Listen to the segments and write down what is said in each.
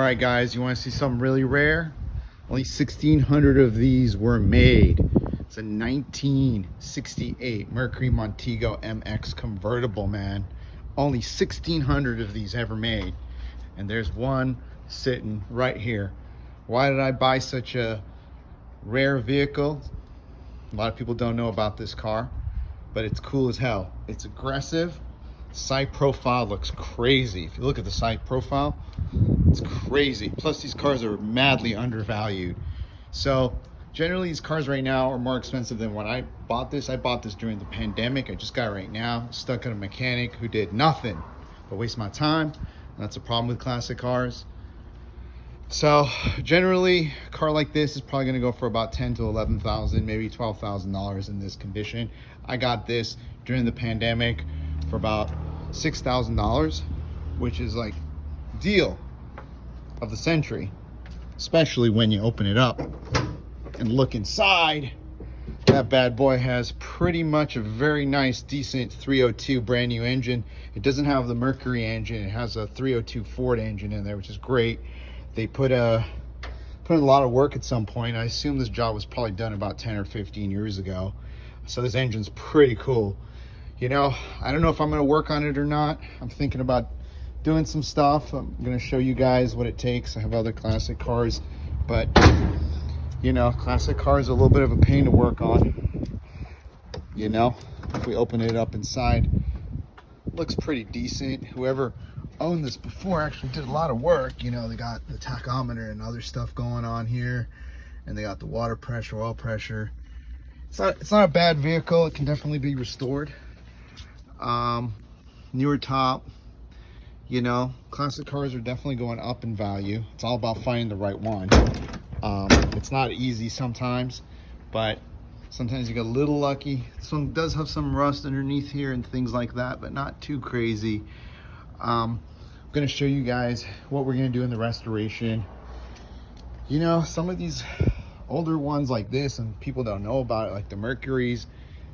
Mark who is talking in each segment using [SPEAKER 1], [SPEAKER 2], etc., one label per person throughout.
[SPEAKER 1] right, guys, you want to see something really rare? Only 1,600 of these were made. It's a 1968 Mercury Montego MX convertible, man. Only 1,600 of these ever made. And there's one sitting right here. Why did I buy such a rare vehicle? A lot of people don't know about this car, but it's cool as hell. It's aggressive. Side profile looks crazy. If you look at the side profile, it's crazy. Plus these cars are madly undervalued. So generally these cars right now are more expensive than when I bought this. I bought this during the pandemic. I just got it right now. Stuck at a mechanic who did nothing but waste my time. And that's a problem with classic cars. So generally a car like this is probably going to go for about 10 to 11,000, maybe $12,000 in this condition. I got this during the pandemic for about $6,000, which is like deal of the century, especially when you open it up and look inside. That bad boy has pretty much a very nice, decent 302 brand new engine. It doesn't have the Mercury engine. It has a 302 Ford engine in there, which is great. They put in a lot of work at some point. I assume this job was probably done about 10 or 15 years ago. So this engine's pretty cool. You know, I don't know if I'm going to work on it or not. I'm thinking about doing some stuff. I'm going to show you guys what it takes. I have other classic cars, but you know, classic cars are a little bit of a pain to work on. You know, if we open it up inside, it looks pretty decent. Whoever owned this before actually did a lot of work. You know, they got the tachometer and other stuff going on here, and they got the water pressure, oil pressure. It's not a bad vehicle. It can definitely be restored. Newer top. You know, classic cars are definitely going up in value. It's all about finding the right one. It's not easy sometimes, but sometimes you get a little lucky. This one does have some rust underneath here and things like that, but not too crazy. I'm going to show you guys what we're going to do in the restoration. You know, some of these older ones like this, and people don't know about it, like the Mercuries,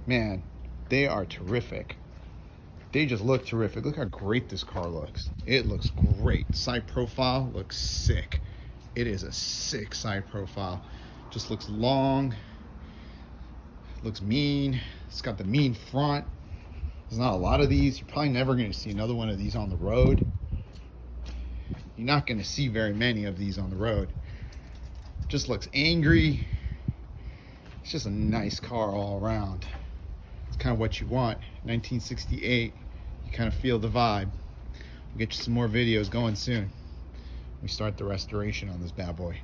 [SPEAKER 1] man, they are terrific. They just look terrific. Look how great this car looks. It looks great. Side profile looks sick. It is a sick side profile. Just looks long. Looks mean. It's got the mean front. There's not a lot of these. You're probably never going to see another one of these on the road. You're not going to see very many of these on the road. Just looks angry. It's just a nice car all around. It's kind of what you want. 1968, you kind of feel the vibe. We'll get you some more videos going soon. We start the restoration on this bad boy.